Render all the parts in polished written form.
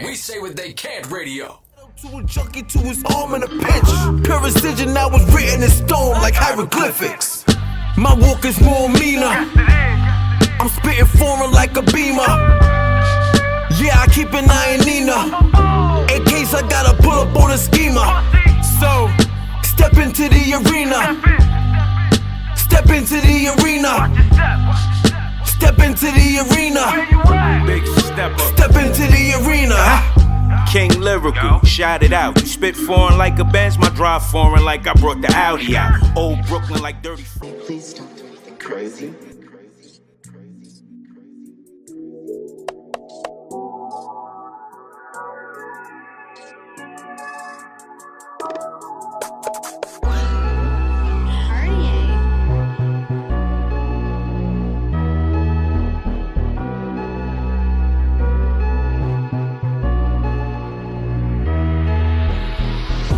We say what they can't radio. To a junkie to his arm in a pinch. Pure precision that was written in stone like hieroglyphics. My walk is more meaner. I'm spitting foreign like a beamer. Yeah, I keep an eye on Nina. In case I gotta pull up on a schemer. So, step into the arena. Step into the arena. Step into the arena. Big step up. Step into the arena. King lyrical, shout it out. You spit foreign like a Benz, my drive foreign like I brought the Audi out. Old Brooklyn like dirty. Please don't do anything crazy.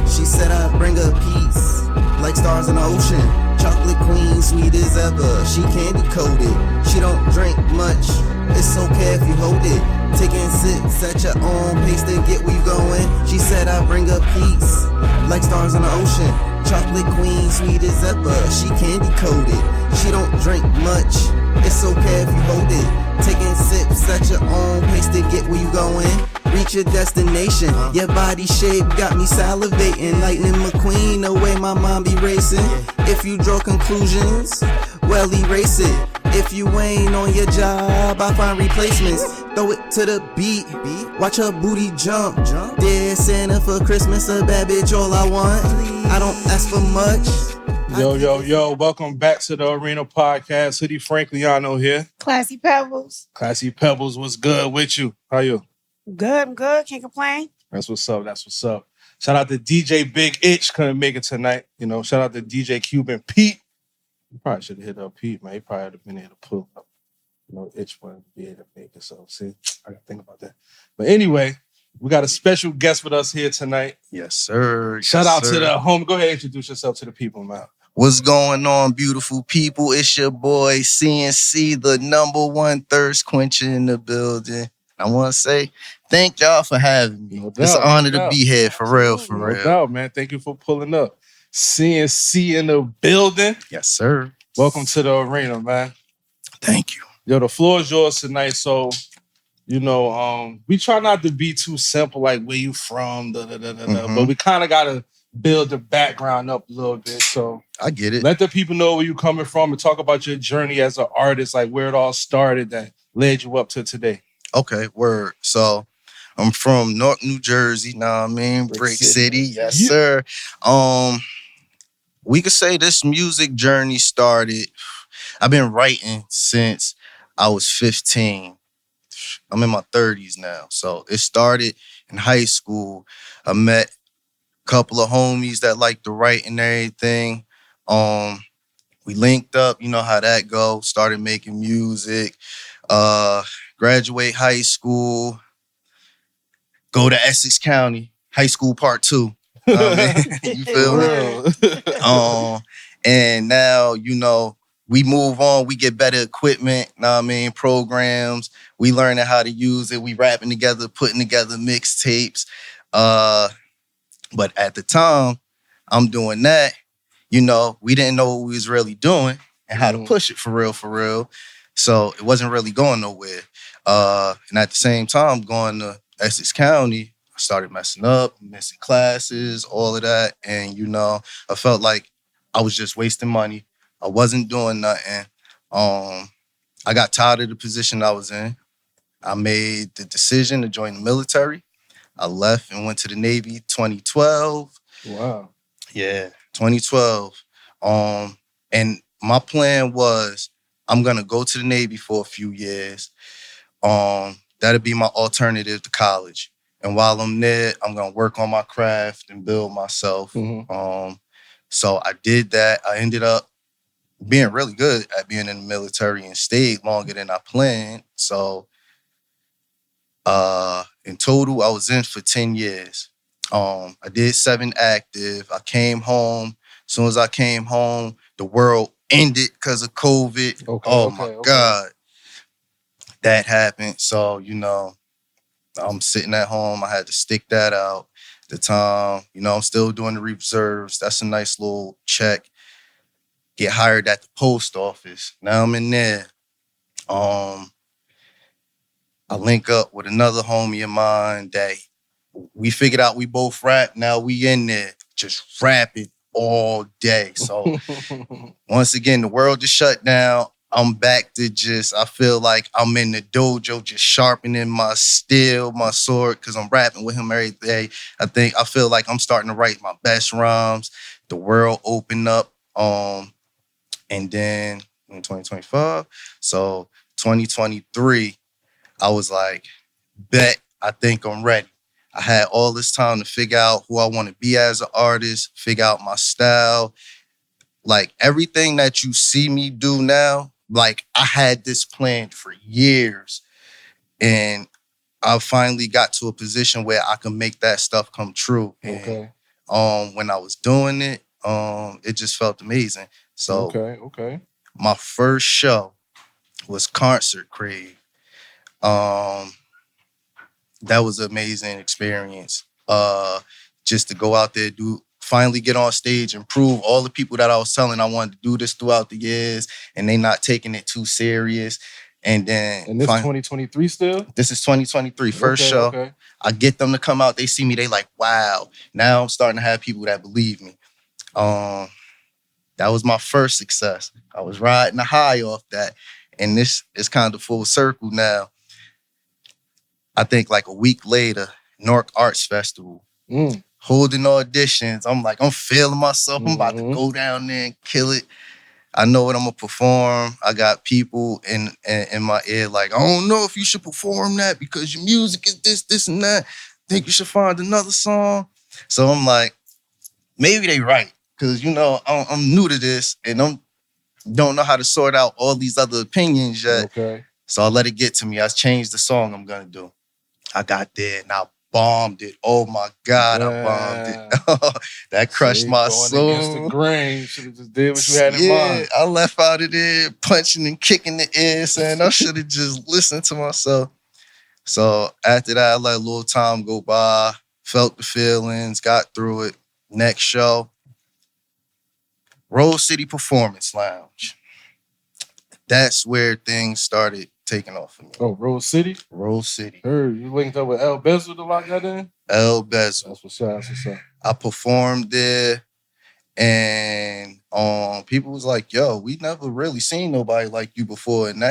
She said I'd bring her peace, like stars in the ocean. Chocolate queen, sweet as ever, she candy coated. She don't drink much, it's okay if you hold it. Taking sips at your own pace to get where you going. She said I'd bring her peace, like stars in the ocean. Chocolate queen, sweet as ever, she candy coated. She don't drink much, it's okay if you hold it. Taking sips at your own pace to get where you going. Reach your destination. Your body shape got me salivating. Lightning McQueen, the way my mind be racing. If you draw conclusions, well, erase it. If you ain't on your job, I find replacements. Throw it to the beat, watch her booty jump. Dear Santa for Christmas, a bad bitch, all I want. I don't ask for much. Yo, welcome back to the Arena Podcast. Hoodie Frankliano here. Classy Pebbles. Classy Pebbles, what's good with you? How you? Good, I'm good. Can't complain. That's what's up. Shout out to DJ Big Itch, couldn't make it tonight. You know, shout out to DJ Cuban Pete. You probably should have hit up Pete, man. He probably would have been able to pull up. You know, Itch wanted to be able to make it. So, see, I got to think about that. But anyway, we got a special guest with us here tonight. Yes, sir. Shout out to the home. Go ahead and introduce yourself to the people, man. What's going on, beautiful people? It's your boy, CNC, the #1 Thirst Quencher in the building. I want to say thank y'all for having me. It's an honor to be here, for real. No doubt, man. Thank you for pulling up. CNC in the building. Yes, sir. Welcome to the arena, man. Thank you. Yo, the floor is yours tonight. So, you know, we try not to be too simple, like where you from, but we kind of got to build the background up a little bit. So I get it. Let the people know where you coming from and talk about your journey as an artist, like where it all started that led you up to today. Okay, word. So I'm from Newark, New Jersey, know what I mean? Brick City. Yes, sir. We could say this music journey started, I've been writing since I was 15. I'm in my 30s now. So it started in high school. I met a couple of homies that like to write and everything. We linked up, you know how that go. Started making music. Graduate high school. Go to Essex County, high school part 2. You feel me? And now, you know, we move on, we get better equipment, know what I mean, programs. We learning how to use it. We rapping together, putting together mixtapes. But at the time, I'm doing that, you know, we didn't know what we was really doing and how to push it for real. So it wasn't really going nowhere. And at the same time, going to Essex County, I started messing up, missing classes, all of that. And, you know, I felt like I was just wasting money. I wasn't doing nothing. I got tired of the position I was in. I made the decision to join the military. I left and went to the Navy 2012. Wow. Yeah, 2012. And my plan was I'm going to go to the Navy for a few years. That'll be my alternative to college. And while I'm there, I'm going to work on my craft and build myself. So I did that. I ended up being really good at being in the military and stayed longer than I planned. So in total, I was in for 10 years. I did 7 active. I came home. As soon as I came home, the world ended because of COVID. My God. That happened. So, you know, I'm sitting at home. I had to stick that out. The time, I'm still doing the reserves. That's a nice little check. Get hired at the post office. Now I'm in there. I link up with another homie of mine that we figured out we both rap. Now we in there just rapping all day. So once again, the world just shut down. I'm back to I feel like I'm in the dojo just sharpening my steel, my sword, because I'm rapping with him every day. I feel like I'm starting to write my best rhymes. The world opened up. And then in 2025, so 2023, I was like, bet, I think I'm ready. I had all this time to figure out who I want to be as an artist, figure out my style. Like everything that you see me do now, like I had this planned for years. And I finally got to a position where I can make that stuff come true. Okay. And when I was doing it, it just felt amazing. So okay. My first show was Concert Crave. That was an amazing experience. Just to go out there, finally get on stage and prove all the people that I was telling I wanted to do this throughout the years, and they not taking it too serious. And then And this 2023 still? This is 2023, first show. Okay. I get them to come out, they see me, they like, wow. Now I'm starting to have people that believe me. That was my first success. I was riding a high off that. And this is kind of full circle now. I think like a week later, Newark Arts Festival. Holding auditions. I'm like, I'm feeling myself. I'm about to go down there and kill it. I know what I'm gonna perform. I got people in my ear like, I don't know if you should perform that because your music is this, and that. Think you should find another song. So I'm like, maybe they right. Because, I'm new to this and don't know how to sort out all these other opinions yet. Okay. So I let it get to me. I changed the song I'm going to do. I got there and I bombed it. Oh, my God, I bombed it. That crushed my soul. Against the grain. You should have just did what you had in mind. I left out of there punching and kicking the air, saying I should have just listened to myself. So after that, I let a little time go by, felt the feelings, got through it. Next show. Rose City Performance Lounge. That's where things started taking off for me. Oh, Rose City? Rose City. Heard you linked up with El Bezel to lock that in? El Bezel. That's what's up. I performed there and people was like, yo, we never really seen nobody like you before. And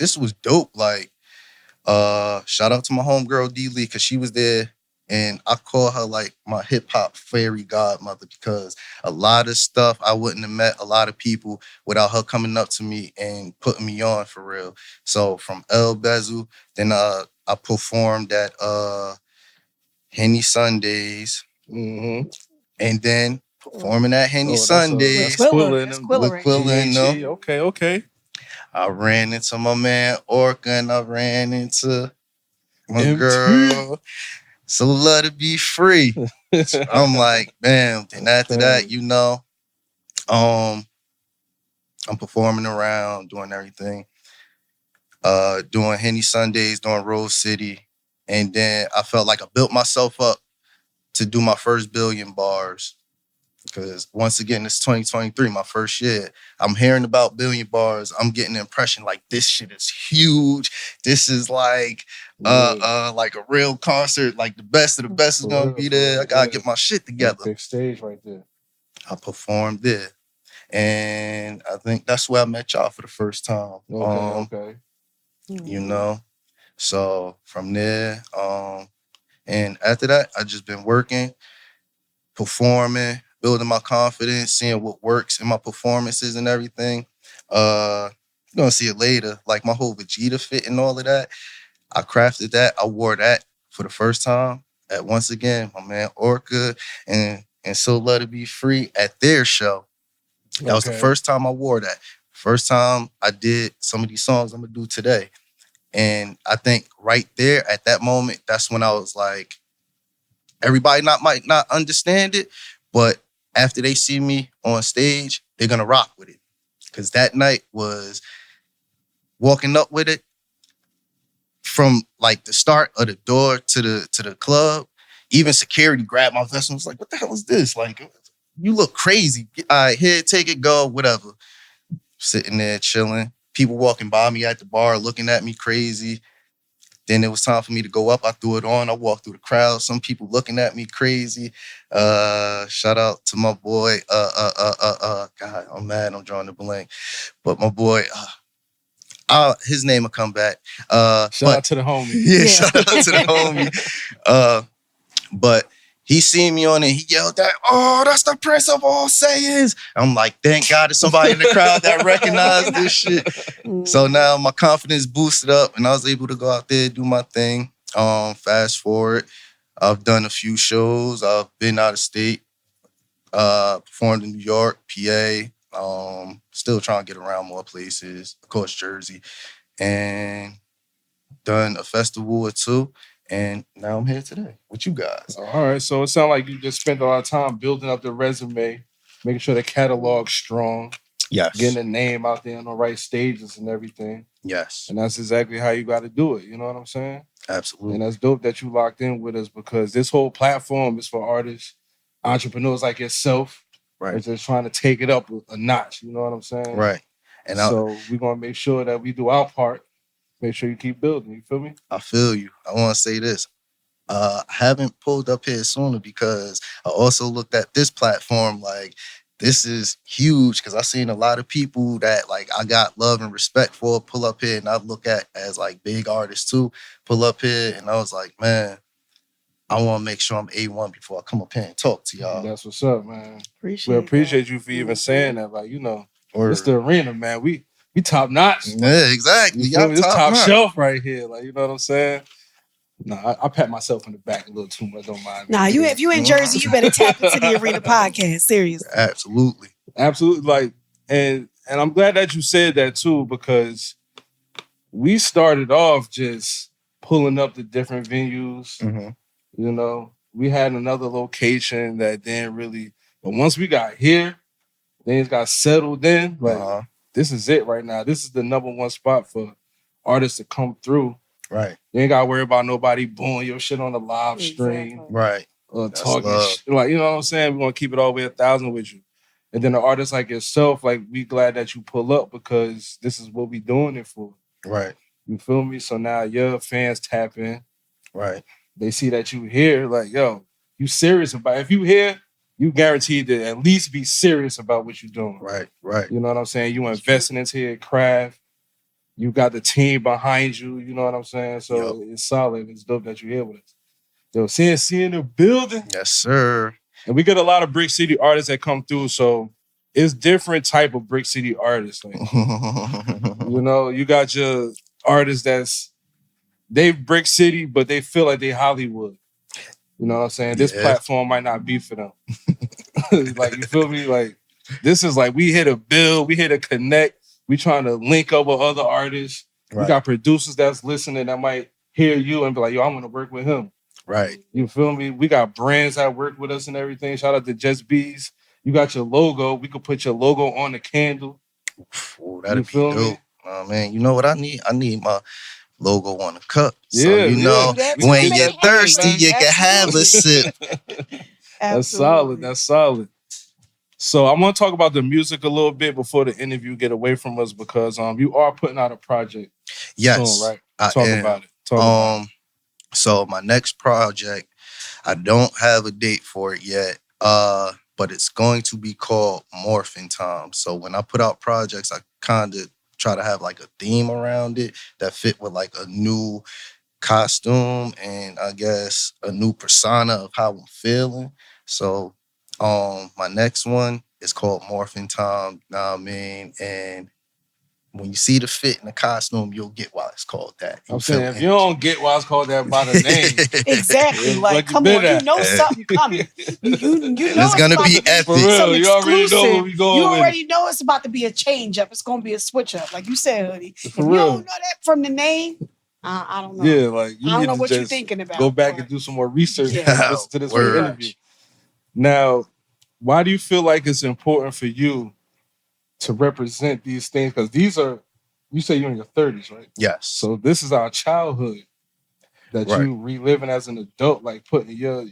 this was dope. Like, shout out to my homegirl D Lee, because she was there. And I call her like my hip hop fairy godmother, because a lot of stuff I wouldn't have met a lot of people without her coming up to me and putting me on for real. So from El Bezel, then I performed at Henny Sundays, and then performing at Henny Sundays with Quilla and them. Okay. I ran into my man Orca, and I ran into my MT. girl. So love to be free. So I'm like, bam. Then after that, I'm performing around, doing everything. Doing Henny Sundays, doing Rose City. And then I felt like I built myself up to do my first billion bars. Because once again, it's 2023, my first year. I'm hearing about billion bars. I'm getting the impression like this shit is huge. This is like a real concert. Like the best of the best is gonna be there. I gotta get my shit together. Big stage right there. I performed there, and I think that's where I met y'all for the first time. Okay. So from there, and after that, I just been working, performing, building my confidence, seeing what works in my performances and everything. You're gonna see it later. Like my whole Vegeta fit and all of that. I crafted that. I wore that for the first time at, once again, my man Orca and So Love to Be Free at their show. That was the first time I wore that. First time I did some of these songs I'm gonna do today. And I think right there at that moment, that's when I was like, everybody might not understand it, but after they see me on stage, they're going to rock with it. Because that night was walking up with it, from like the start of the door to the club, even security grabbed my vest and was like, "What the hell is this? Like, you look crazy. All right, here, take it, go, whatever." Sitting there chilling. People walking by me at the bar looking at me crazy. Then it was time for me to go up. I threw it on. I walked through the crowd. Some people looking at me crazy. Shout out to my boy. God, I'm mad. I'm drawing a blank. But my boy, his name will come back. Shout out to the homie. Yeah, shout out to the homie. But he seen me on it. He yelled that, "Oh, that's the Prince of all sayings." I'm like, thank God there's somebody in the crowd that recognized this shit. So now my confidence boosted up and I was able to go out there, do my thing. Fast forward, I've done a few shows. I've been out of state, performed in New York, PA, still trying to get around more places, of course, Jersey, and done a festival or two. And now I'm here today with you guys. All right. So it sounds like you just spent a lot of time building up the resume, making sure the catalog's strong. Yes. Getting the name out there on the right stages and everything. Yes. And that's exactly how you got to do it. You know what I'm saying? Absolutely. And that's dope that you locked in with us because this whole platform is for artists, entrepreneurs like yourself. Right. They're just trying to take it up a notch. You know what I'm saying? Right. And so we're going to make sure that we do our part. Make sure you keep building. You feel me? I feel you. I want to say this. I haven't pulled up here sooner because I also looked at this platform like this is huge because I've seen a lot of people that like I got love and respect for pull up here and I look at as like big artists too, pull up here and I was like, man, I want to make sure I'm A1 before I come up here and talk to y'all. That's what's up, man. We Appreciate appreciate you for even saying that. Like, you know, Or it's the arena, man. We top notch. yeah, exactly. You feel me? This top notch. shelf right here. Like, you know what I'm saying? Nah, I pat myself on the back a little too much. Don't mind me. Nah, if you in Jersey, you better tap into the Arena podcast. Seriously. Absolutely. Absolutely. Like, and I'm glad that you said that too, because we started off just pulling up the different venues. Mm-hmm. You know, we had another location that didn't really, but once we got here, things got settled in. Like, this is it right now. This is the number one spot for artists to come through. Right. You ain't got to worry about nobody booing your shit on the live stream. Right. Talking shit. Like, you know what I'm saying? We're going to keep it all the way 1,000 with you. And then the artists like yourself, like, we glad that you pull up because this is what we doing it for. Right. You feel me? So now your fans tap in. Right. They see that you here, like, yo, you serious about it. If you here, you guaranteed to at least be serious about what you're doing. Right. Right. You know what I'm saying? You investing into your craft. You got the team behind you. You know what I'm saying? So it's solid. It's dope that you're here with us. Yo, CNC in the building. Yes, sir. And we get a lot of Brick City artists that come through. So it's different type of Brick City artists. Like, you know, you got your artists they Brick City, but they feel like they Hollywood. You know what I'm saying? This platform might not be for them. Like, you feel me? Like, this is like, we here to build, we here to connect. We trying to link up with other artists. Right. We got producers that's listening that might hear you and be like, yo, I want to work with him. Right. You feel me? We got brands that work with us and everything. Shout out to Just Bees. You got your logo. We could put your logo on the candle. Ooh, that'd be dope. Oh, man, you know what I need? I need my logo on the cup. So, when you're thirsty, you can have a sip. That's solid. That's solid. So I want to talk about the music a little bit before the interview get away from us because you are putting out a project soon, right? Talk about it. So my next project, I don't have a date for it yet, but it's going to be called Morphin' Time. So when I put out projects, I kind of try to have like a theme around it that fit with like a new costume and I guess a new persona of how I'm feeling. So my next one is called Morphin' Time. Know what I mean? And when you see the fit in the costume, you'll get why it's called that. I'm saying, if you don't get why it's called that by the name. Exactly. Like, come on, you know something coming. You know it's going to be epic. For real, you already know where we going. You already know it's about to be a change up. It's going to be a switch up. Like you said, Hoodie. If you don't know that from the name, I don't know. Yeah, like, I don't know what you're thinking about. Go back and do some more research and listen to this interview. Now, why do you feel like it's important for you to represent these things? Because these are You say you're in your 30s, right? Yes. So this is our childhood that you reliving as an adult, like putting your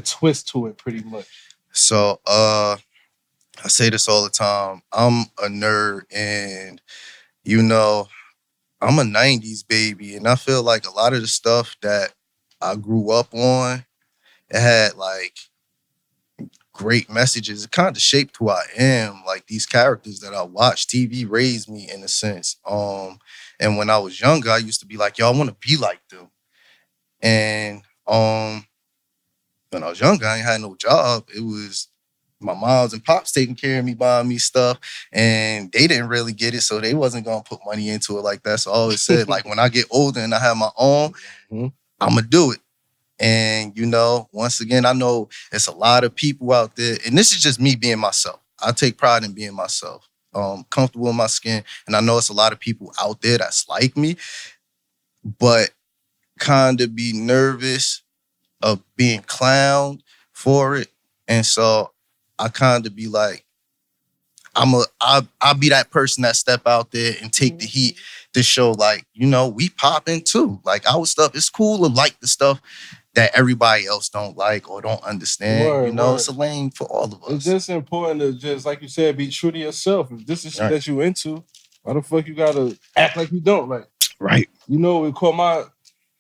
twist to it, pretty much. So I say this all the time. I'm a nerd, and you know, I'm a 90s baby, and I feel like a lot of the stuff that I grew up on, it had like great messages. It kind of shaped who I am. Like these characters that I watch, TV raised me in a sense. And when I was younger, I used to be like, yo, I want to be like them. And when I was younger, I ain't had no job. It was my moms and pops taking care of me, buying me stuff, and they didn't really get it, so they wasn't gonna put money into it like that. So I always said, like, when I get older and I have my own, I'm gonna do it. And you know, once again, I know it's a lot of people out there, and this is just me being myself. I take pride in being myself, comfortable in my skin, and I know it's a lot of people out there that's like me, but kind of be nervous of being clowned for it. And so I kind of be like, I'll be that person that step out there and take the heat to show, like, you know, we popping too. Like our stuff, it's cool to like the stuff that everybody else don't like or don't understand. You know, it's a lane for all of us. It's just important to just, like you said, be true to yourself. If this is shit that you into, why the fuck you gotta act like you don't? Like, right. You know, it caught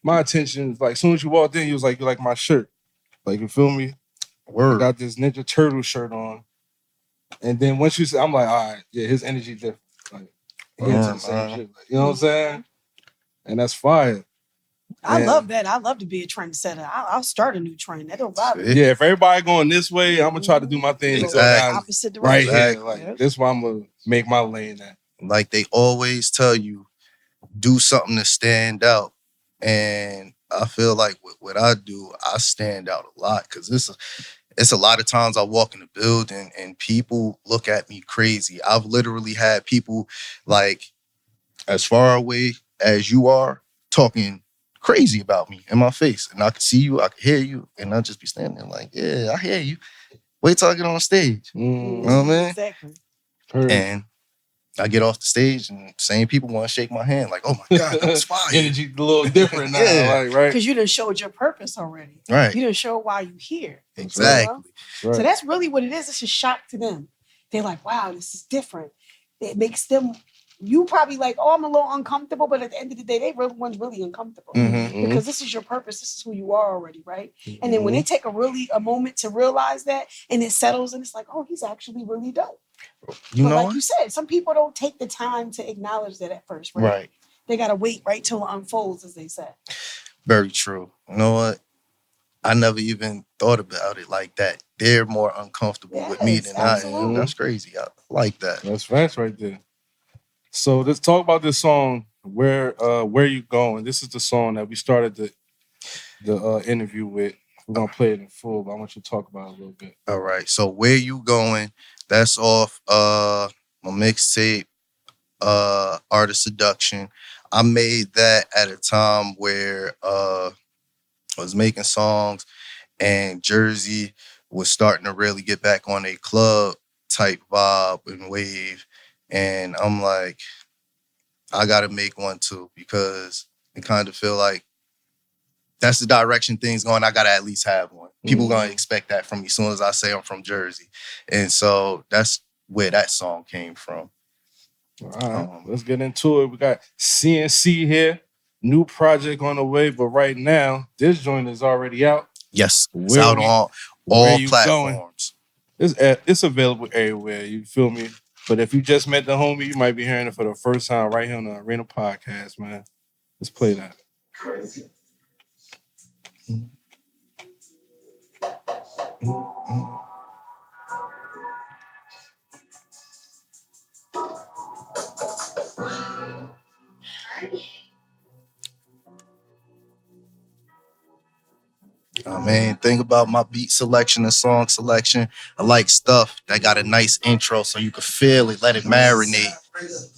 my attention. Like, as soon as you walked in, you was like, you like my shirt. Like, you feel me? Word. I got this Ninja Turtle shirt on. And then once you said, I'm like, all right, yeah, his energy different. Like, he into the same shit. Like, you know what I'm saying? And that's fire. I love that. I love to be a trendsetter. I'll start a new trend. That don't bother me. Yeah, if everybody going this way, I'm gonna try to do my thing opposite direction. right here. Like, this is why I'm gonna make my lane at. Like they always tell you, do something to stand out. And I feel like with what I do, I stand out a lot because it's a lot of times I walk in the building and people look at me crazy. I've literally had people like as far away as you are talking crazy about me in my face. And I can see you, I can hear you, and I'll just be standing there like, yeah, I hear you. Wait till I get on stage. You know what I mean? Exactly. And I get off the stage and same people want to shake my hand like, oh my God, that was fire. Energy a little different now, like, right? Because you done showed your purpose already. Right. You done showed why you here. Exactly. You know? So that's really what it is. It's a shock to them. They're like, wow, this is different. It makes them, you probably like, oh, I'm a little uncomfortable, but at the end of the day, one's really uncomfortable. Because this is your purpose. This is who you are already, right? And then when they take a moment to realize that and it settles and it's like, oh, he's actually really dope. You but know, like you said, some people don't take the time to acknowledge that at first, right? Right. They gotta wait right till it unfolds, as they say. Very true. You know what? I never even thought about it like that. They're more uncomfortable with me than I am. That's crazy. I like that. That's facts right there. So let's talk about this song, Where You Going. This is the song that we started the interview with. We're gonna play it in full, but I want you to talk about it a little bit. All right. So Where You Going? That's off my mixtape, Art of Seduction. I made that at a time where I was making songs and Jersey was starting to really get back on a club type vibe and wave. And I'm like, I gotta make one too, because I kind of feel like that's the direction things going. I gotta at least have one. People gonna expect that from me as soon as I say I'm from Jersey. And so that's where that song came from. All right, let's get into it. We got CNC here, new project on the way, but right now, this joint is already out. Yes, it's out on all platforms. It's available everywhere, you feel me? But if you just met the homie, you might be hearing it for the first time right here on the Arena Podcast, man. Let's play that. Crazy. I mean, think about my beat selection and song selection. I like stuff that got a nice intro so you can feel it, let it marinate.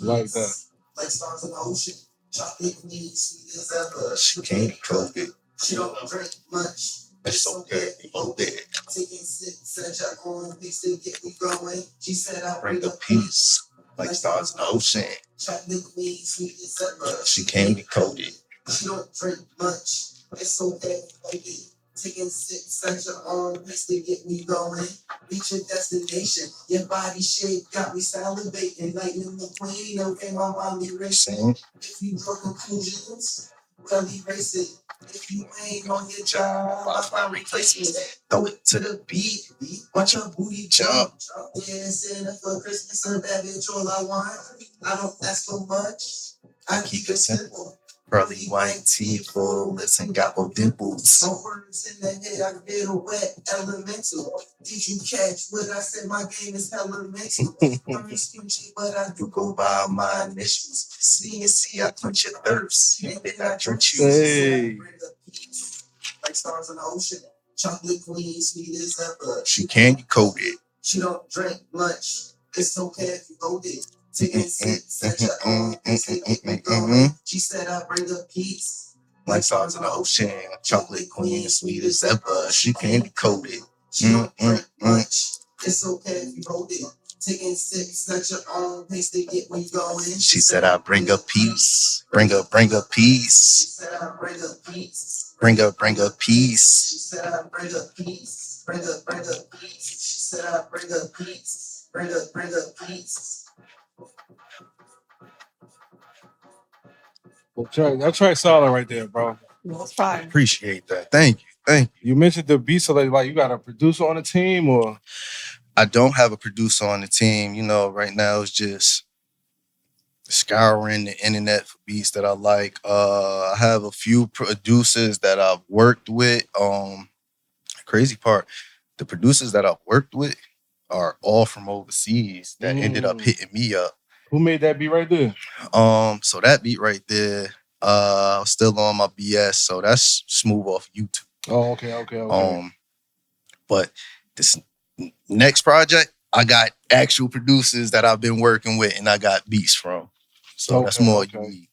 Like that. Like stars in the ocean, chocolate queen, sweet as ever. She can't cook it. She don't drink much. It's so good. Oh, there. Taking sips and check on, they still get me going. She said I'll Bring the peace like stars in the ocean. Chocolate queen, sweet as ever. She candy coated. She don't drink much. It's so heavy. Taking sips at your own pace to get me going. Reach your destination. Your body shape got me salivating. Lightning McQueen, okay, my mommy racing. If you draw conclusions, well, erase it. If you ain't on your job, I'll find replacement. Throw it to the beat. Watch your booty jump. Yeah, Santa for Christmas, and that bitch all I want. I don't ask for much. I keep it simple. Pearly white teeth, full lips, and got both dimples. No words in the head, I get a wet elemental. Did you catch what I said? My game is elemental. I'm squishy, but I do go by my initials. See, I quench your thirst, and then I drink you. Hey. Like stars in the ocean. Chocolate queen, sweet as ever. She candy coated. She don't drink much. It's okay if you hold it. Taking sips at your own pace to get me going. She said I bring her peace. Like stars in the ocean. Chocolate queen, sweet as ever. She candy coated. She don't drink much. It's okay if you hold it. Taking sips at your own pace to get me going. She said I bring her peace. Bring her peace. She said I bring her peace. Bring her peace. She said I bring her peace. Bring her peace. She said I bring her peace. Bring her peace. That track solid right there, bro. That's fine. Appreciate that. Thank you. You mentioned the beat select, like you got a producer on the team, or I don't have a producer on the team. You know, right now it's just scouring the internet for beats that I like. I have a few producers that I've worked with. Crazy part, the producers that I've worked with are all from overseas that ended up hitting me up. Who made that beat right there? So that beat right there, still on my BS, so that's smooth off YouTube. Oh, okay. But this next project, I got actual producers that I've been working with and I got beats from. So that's more unique.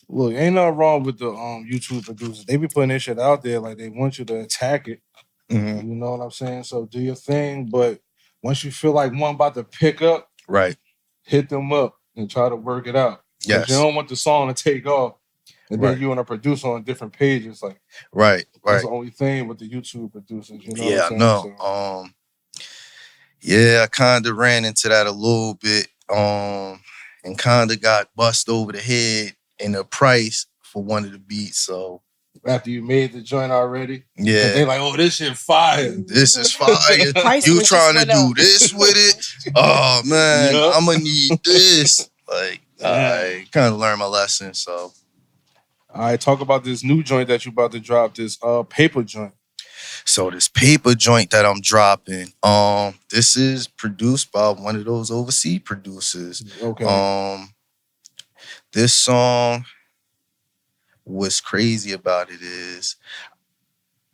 Look, ain't nothing wrong with the YouTube producers. They be putting their shit out there like they want you to attack it. Mm-hmm. You know what I'm saying? So do your thing, but once you feel like one about to pick up, right, hit them up and try to work it out. Yes. You don't want the song to take off and then you and a producer on different pages. Like, that's the only thing with the YouTube producers. You know what I'm saying? I know. So, I kind of ran into that a little bit and kind of got bust over the head in the price for one of the beats. So after you made the joint already? Yeah. They like, oh, this shit fire. This is fire. You trying to do this with it? Oh, man, I'm going to need this. Like, I kind of learned my lesson, so. All right, talk about this new joint that you about to drop, this paper joint. So this paper joint that I'm dropping, this is produced by one of those overseas producers. Okay. This song, what's crazy about it is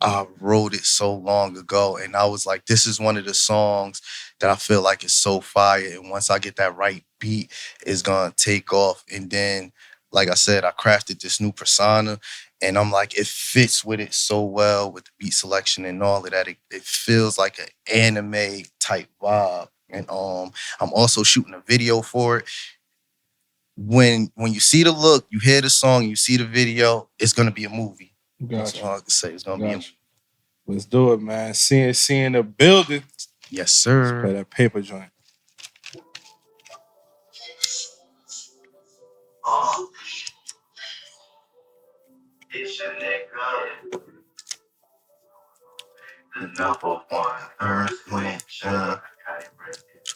I wrote it so long ago and I was like, this is one of the songs that I feel like is so fire. And once I get that right beat, it's going to take off. And then, like I said, I crafted this new persona and I'm like, it fits with it so well with the beat selection and all of that. It feels like an anime type vibe. And I'm also shooting a video for it. When you see the look, you hear the song, you see the video, it's going to be a movie. That's all I can say. It's going to be a movie. Let's do it, man. Seeing the building. Yes, sir. Let's play that paper joint. The number one Thirst Quencher.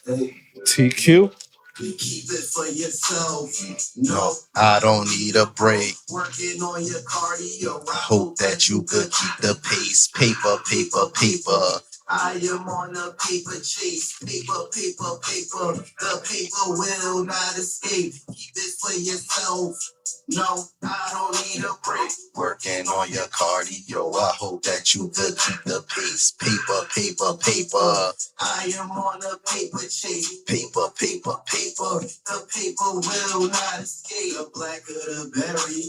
TQ. You keep it for yourself. No, I don't need a break. Working on your cardio. I hope that you could keep the pace. Paper. I am on a paper chase. Paper. The paper will not escape. Keep it for yourself. No, I don't need a break. Working on your cardio. I hope that you could keep the pace. Paper. I am on a paper chase. Paper. The paper will not escape. The blacker the berry,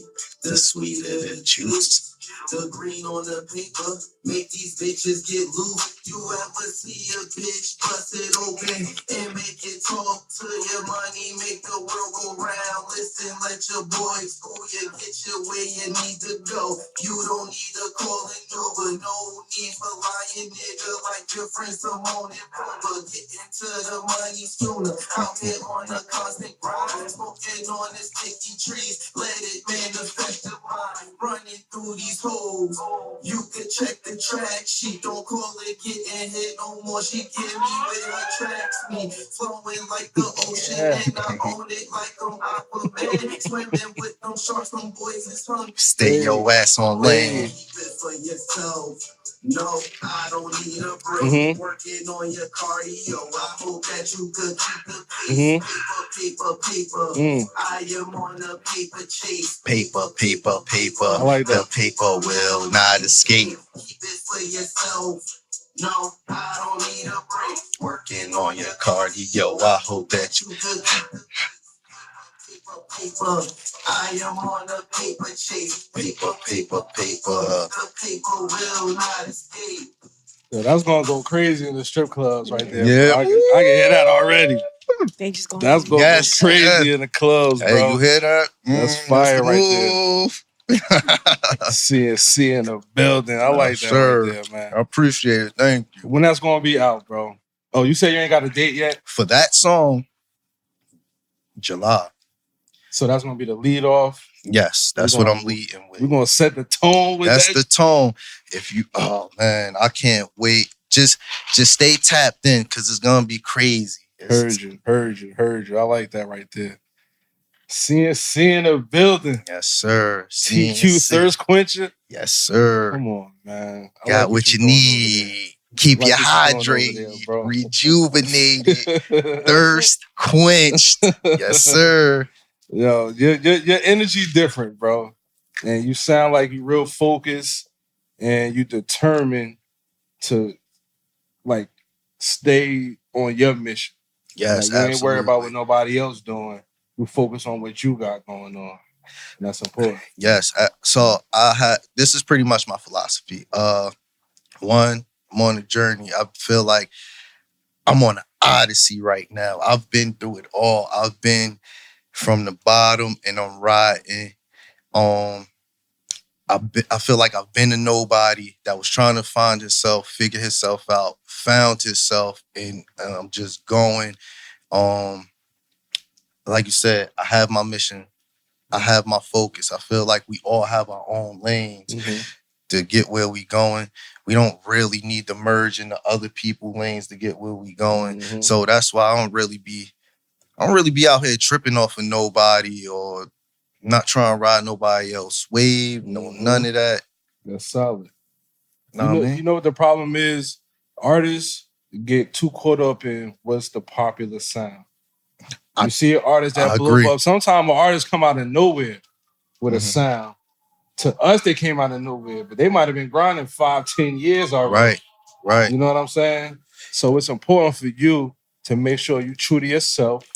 the sweeter the juice. The green on the paper make these bitches get loose. You ever see a bitch bust it open and make it talk to your money, make the world go round? Listen, let your boys school you, get you where you need to go. You don't need to call an Uber, no need for lying, nigga, like your friend Simone and Pumba. Get into the money sooner, out here on a constant grind, smoking on the sticky trees, let it manifest the mind, running through these hoes. You can check the track sheet, don't call it getting hit no more. She give me with her tracks, me flowing like the ocean, and I own it like I'm Aquaman. Swimming with them sharks, them boys is hungry. Stay your ass on lane. Keep it for yourself. No, I don't need a break. Working on your cardio. I hope that you could keep the pace. Paper. I am on a paper chase. Paper. I like The that. paper will not escape. Keep it for yourself. No, I don't need a break. Working on your cardio. I hope that you. You could keep the paper. I am on a paper chase. Paper. The paper will not escape. Yeah, that's gonna go crazy in the strip clubs right there. Yeah. Bro. I can hear that already. They just go. That's gonna Yes, go crazy yes. in the clubs, bro. Hey, you hear that? That's fire right there. there. CNC in the building. I like that sir. right there, man. I appreciate it. Thank you. When that's gonna be out, bro? Oh, you say you ain't got a date yet? For that song, July. So that's gonna be the lead off. Yes, that's what I'm leading with. We're gonna set the tone with That's that. the tone. If you, oh man, I can't wait. Just stay tapped in because it's gonna be crazy. Heard you. I like that right there. CNC in the building. Yes, sir. TQ CNC. Thirst Quencher. Yes, sir. Come on, man. I Got like what you doing over need. Keep Like you what you doing hydrated, over there, bro. rejuvenated, there. thirst quenched. Yes, sir. Yo, your energy different, bro. And you sound like you real focused and you determined to like stay on your mission. Yes, Like, you ain't worried about what absolutely. nobody else doing. You focus on what you got going on. And that's important. Yes. So this is pretty much my philosophy. One, I'm on a journey. I feel like I'm on an odyssey right now. I've been through it all. I've been from the bottom and I'm riding. I feel like I've been a nobody that was trying to find himself, figure himself out, found himself, and I'm just going. Like you said, I have my mission. I have my focus. I feel like we all have our own lanes to get where we going. We don't really need to merge into other people's lanes to get where we going. So that's why I don't really be out here tripping off of nobody or not trying to ride nobody else wave. No, none of that. That's solid. Know You know what the problem is? Artists get too caught up in what's the popular sound. You see an artist that blew up. Sometimes an artist come out of nowhere with a sound. To us, they came out of nowhere, but they might have been grinding 5-10 years already. Right. You know what I'm saying? So it's important for you to make sure you true to yourself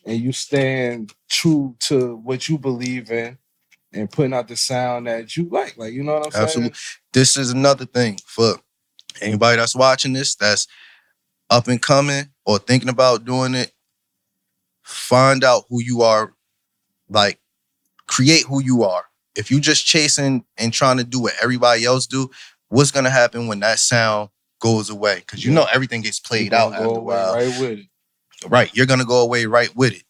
and you stand true to what you believe in and putting out the sound that you like. Like, you know what I'm saying? Absolutely. This is another thing for anybody that's watching this, that's up and coming or thinking about doing it. Find out who you are. Like, create who you are. If you just chasing and trying to do what everybody else do, what's gonna happen when that sound goes away? Because you know everything gets played out after a while. Right with it. Right, you're gonna go away right with it.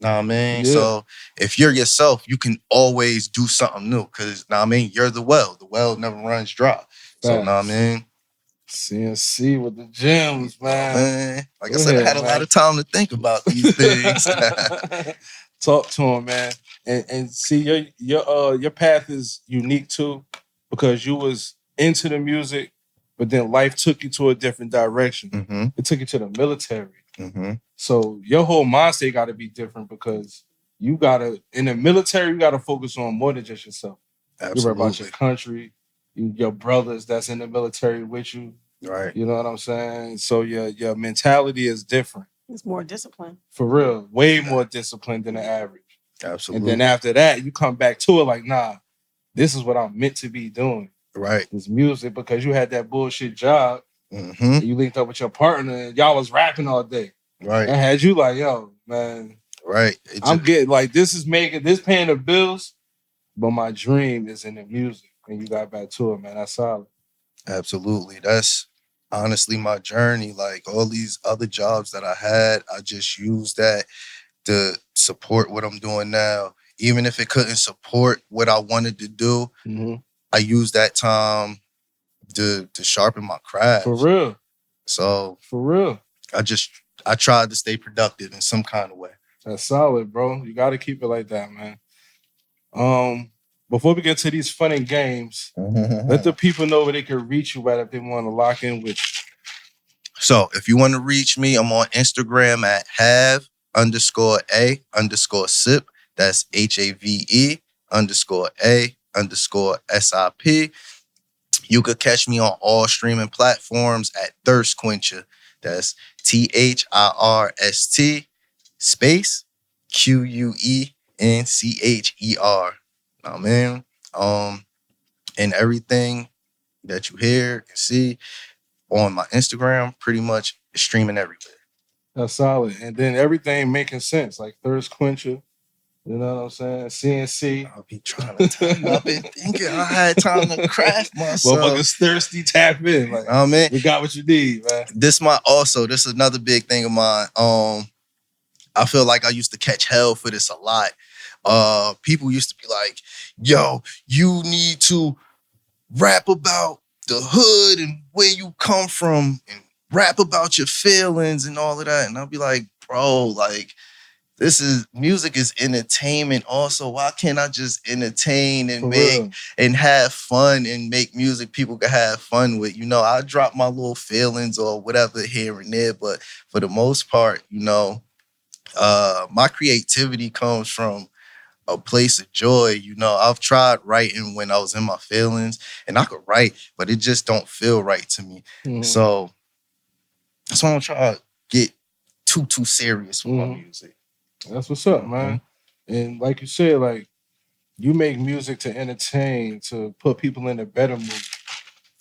Know what I mean? Yeah. So if you're yourself, you can always do something new. Because know what I mean, you're the well. The well never runs dry. So know what I mean? CNC with the gems, man. Like I said, I had a lot of time to think about these things. Talk to him, man. And see, your path is unique too, because you was into the music, but then life took you to a different direction. It took you to the military. So your whole mindset got to be different because in the military, you got to focus on more than just yourself. Absolutely. You worry about your country, your brothers that's in the military with you. Right. You know what I'm saying? So your mentality is different. It's more discipline. For real. Way more disciplined than the average. Absolutely. And then after that, you come back to it like, nah, this is what I'm meant to be doing. Right. This music, because you had that bullshit job. Mm-hmm. And you linked up with your partner and y'all was rapping all day. Right. And had you like, yo, man. Right. I'm getting like, this is paying the bills, but my dream is in the music. And you got back to it, man. That's solid. Absolutely. That's honestly my journey. Like all these other jobs that I had, I just used that to support what I'm doing now. Even if it couldn't support what I wanted to do, I used that time to sharpen my craft. For real. So for real. I tried to stay productive in some kind of way. That's solid, bro. You gotta keep it like that, man. Before we get to these fun and games, let the people know where they can reach you at if they want to lock in with you. So if you want to reach me, I'm on Instagram at have_a_sip. That's HAVE_a_SIP. You could catch me on all streaming platforms at Thirst Quencher. That's THIRST space QUENCHER. Now, man, and everything that you hear and see on my Instagram, pretty much is streaming everywhere. That's solid. And then everything making sense, like Thirst Quencher. You know what I'm saying? CNC. I'll be trying to time up and thinking I had time to craft myself. Motherfuckers thirsty, tap in. Like, oh man, we got what you need, man. This is another big thing of mine. I feel like I used to catch hell for this a lot. People used to be like, yo, you need to rap about the hood and where you come from and rap about your feelings and all of that. And I'll be like, bro, like, music is entertainment also. Why can't I just entertain and and have fun and make music people can have fun with? You know, I drop my little feelings or whatever here and there, but for the most part, you know, my creativity comes from a place of joy. You know, I've tried writing when I was in my feelings and I could write, but it just don't feel right to me. So that's why I don't try to get too serious with my music. That's what's up, man. And like you said, like, you make music to entertain, to put people in a better mood.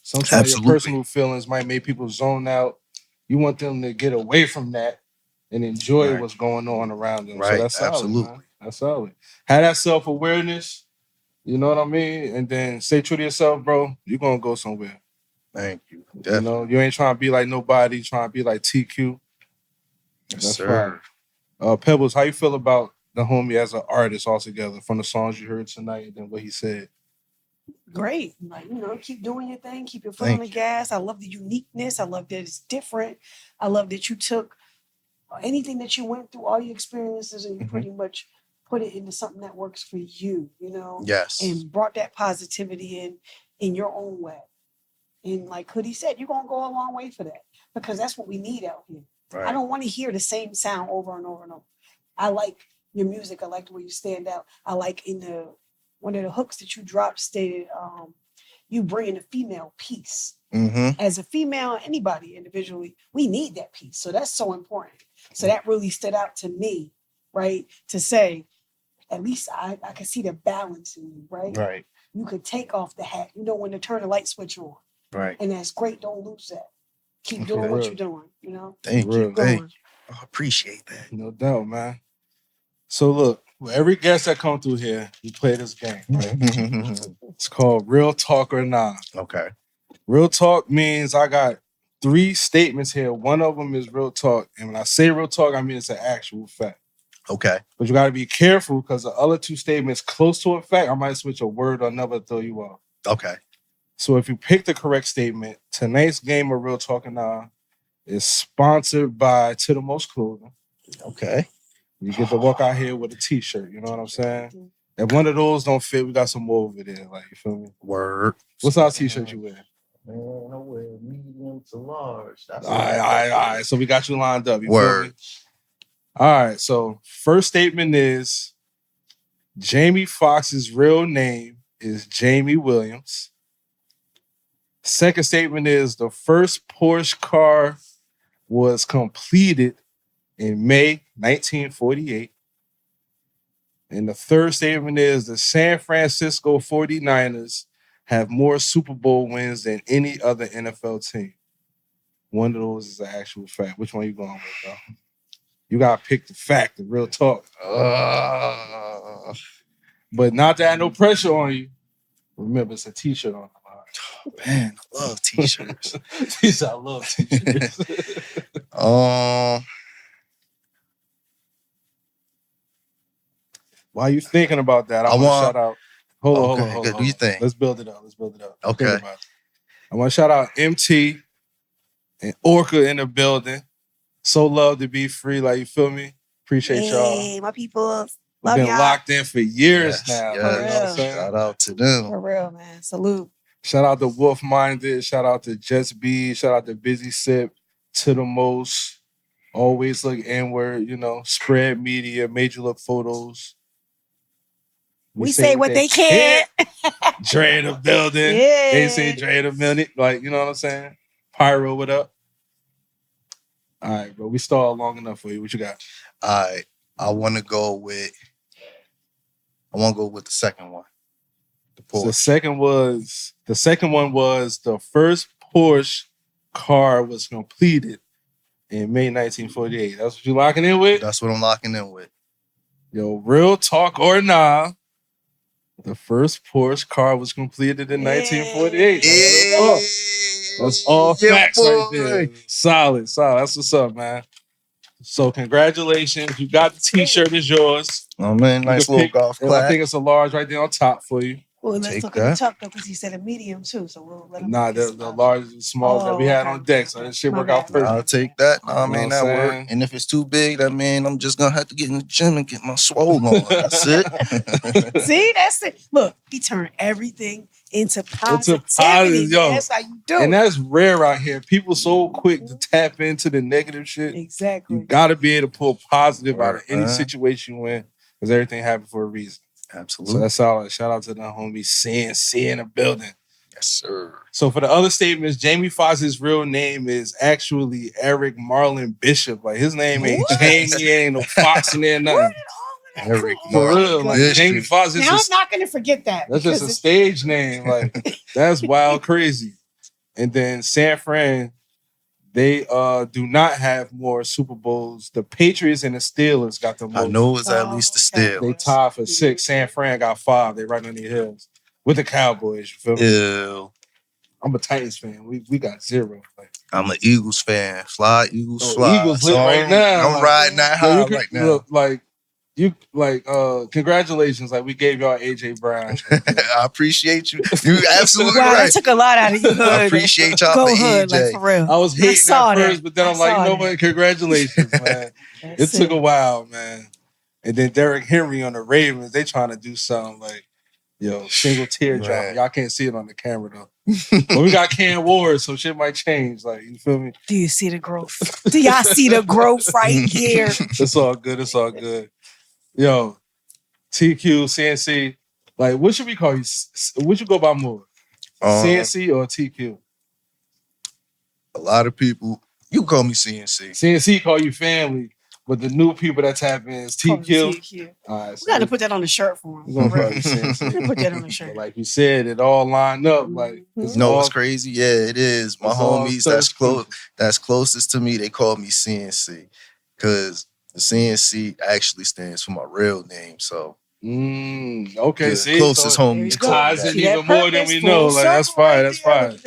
Sometimes your personal feelings might make people zone out. You want them to get away from that and enjoy what's going on around them. So that's solid, man. That's solid. Have that self-awareness, you know what I mean? And then stay true to yourself, bro. You're going to go somewhere. Thank you. Definitely. You know, you ain't trying to be like nobody, trying to be like TQ. Yes, sir. Fine. Pebbles, how you feel about the homie as an artist altogether from the songs you heard tonight and what he said? Great. Like, you know, keep doing your thing. Keep your foot on the gas. I love the uniqueness. I love that it's different. I love that you took anything that you went through, all your experiences, and you pretty much put it into something that works for you, you know? Yes. And brought that positivity in your own way. And like Hoodie said, you're going to go a long way for that because that's what we need out here. Right. I don't want to hear the same sound over and over and over. I like your music. I like the way you stand out. I like one of the hooks that you dropped stated, you bring in a female piece. As a female, anybody individually, we need that piece. So that's so important. So that really stood out to me, right? To say, at least I can see the balance in you, right? Right. You could take off the hat. You know when to turn the light switch on. Right. And that's great. Don't lose that. Keep doing what you're doing, you know? Thank you. I appreciate that. No doubt, man. So look, with every guest that come through here, we play this game, right? It's called Real Talk or Nah. Okay. Real talk means I got 3 statements here. One of them is real talk. And when I say real talk, I mean it's an actual fact. Okay. But you got to be careful because the other 2 statements close to a fact, I might switch a word or another to throw you off. Okay. So if you pick the correct statement, tonight's game of Real Talk or Nah is sponsored by To The Most Clothing. Okay. You get to walk out here with a t-shirt, you know what I'm saying? If one of those don't fit, we got some more over there. Like, you feel me? Word. What size t-shirt you wear? Man, I wear medium to large. All right. So we got you lined up. You Word. Feel me? All right. So first statement is Jamie Foxx's real name is Jamie Williams. Second statement is the first Porsche car was completed in May 1948. And the third statement is the San Francisco 49ers have more Super Bowl wins than any other NFL team. One of those is an actual fact. Which one you going with, though? You gotta pick the fact, the real talk. But not to add no pressure on you. Remember, it's a t-shirt on the line. Oh, man, I love t-shirts. I love t-shirts. While you thinking about that, I want to shout out. Hold on. Do you think? Let's build it up. Okay. I want to shout out MT and Orca in the building. So love to be free. Like, you feel me? Appreciate y'all. Hey, my people. Love been y'all. Locked in for years now. Yes. You know what I'm saying? Shout out to them. For real, man. Salute. Shout out to Wolf Minded. Shout out to Just B. Shout out to Busy Sip. To the Most. Always Look Inward. You know, Spread Media. Made You Look Photos. We say what they can't. Dre in the building. Yeah. They say Dre in the building. Like, you know what I'm saying? Pyro, what up? All right, bro. We stalled long enough for you. What you got? All right. I want to go with the second one. The Porsche. So the second one was the first Porsche car was completed in May 1948. That's what you locking in with? That's what I'm locking in with. Yo, real talk or nah? The first Porsche car was completed in 1948. That's all facts right there. Solid. That's what's up, man. So congratulations. You got the t-shirt, is yours. Oh man, nice little golf clap. I think it's a large right there on top for you. Well, let's look at the tuck though, because he said a medium too. So we'll let him. Nah, the large and small that we had on deck, so that shit work out perfect. I'll take that. I mean, that work. And if it's too big, that mean I'm just gonna have to get in the gym and get my swole on. That's it. See, that's it. Look, he turned everything into positivity. Yo. That's how you do it. And that's rare out here. People so quick to tap into the negative shit. Exactly. You gotta be able to pull positive out of any situation you in, because everything happened for a reason. Absolutely. So that's solid. Shout out to the homie CNC in the building. Yes, sir. So for the other statements, Jamie Foxx's real name is actually Eric Marlon Bishop. Like, his name ain't Jamie, ain't no Fox in there, nothing. Eric For real, like Jamie Foxx is now I'm not gonna forget that. That's just a stage name. Like, that's wild crazy. And then San Fran, they do not have more Super Bowls. The Patriots and the Steelers got the most. I know it's at least the Steelers. They tied for 6. San Fran got 5. They right on the hills with the Cowboys. You feel me? Ew. I'm a Titans fan. We got 0. Like, I'm an Eagles fan. Fly, Eagles, fly. Eagles lit right now. I'm riding that high right now. Look, congratulations. Like, we gave y'all AJ Brown. I appreciate you. You absolutely wow, right. That took a lot out of you. I appreciate y'all Go for hood, AJ. like, for real. I was hating at first, but then I'm like, you know that. what? Congratulations, man. It took a while, man. And then Derrick Henry on the Ravens, they trying to do something like, yo, single teardrop. Y'all can't see it on the camera though. But we got Cam Ward, so shit might change. Like, you feel me? Do you see the growth? Do y'all see the growth right here? It's all good. Yo, TQ, CNC. Like, what should we call you? What you go by more? CNC or TQ? A lot of people, you call me CNC. CNC call you family, but the new people that tap in is TQ. All right, we got to put that on the shirt for him. We're gonna call you CNC. Put that on the shirt. But like you said, it all lined up. Like, it's crazy. Yeah, it is. My homies that's closest to me, they call me CNC because the CNC actually stands for my real name. So okay, the see, closest homies ties in even more than we know. Like, that's fine. That's fine.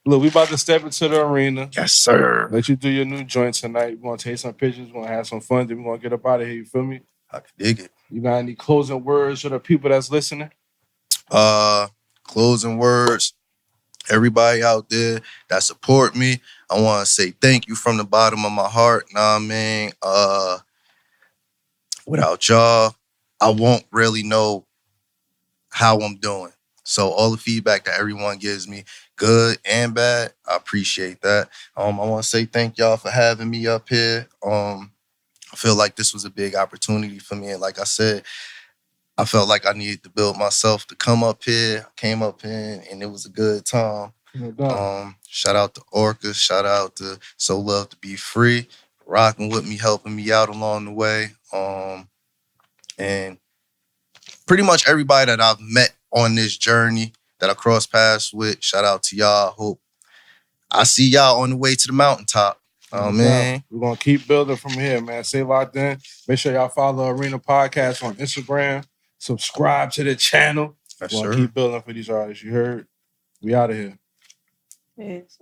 Look, we about to step into the arena. Yes, sir. Let you do your new joint tonight. We're gonna take some pictures. We're gonna have some fun. Then we're gonna get up out of here. You feel me? I can dig it. You got any closing words for the people that's listening? Closing words. Everybody out there that support me, I want to say thank you from the bottom of my heart. Know what I mean? Without y'all, I won't really know how I'm doing. So all the feedback that everyone gives me, good and bad, I appreciate that. I want to say thank y'all for having me up here. I feel like this was a big opportunity for me. And like I said, I felt like I needed to build myself to come up here. I came up here and it was a good time. Shout out to Orca. Shout out to So Love to Be Free, rocking with me, helping me out along the way. And pretty much everybody that I've met on this journey that I crossed paths with. Shout out to y'all. Hope I see y'all on the way to the mountaintop. Oh, man. We're going to keep building from here, man. Stay locked in. Make sure y'all follow Arena Podcast on Instagram. Subscribe to the channel. Yes, We're going sir. to keep building for these artists. You heard? We out of here. Yes.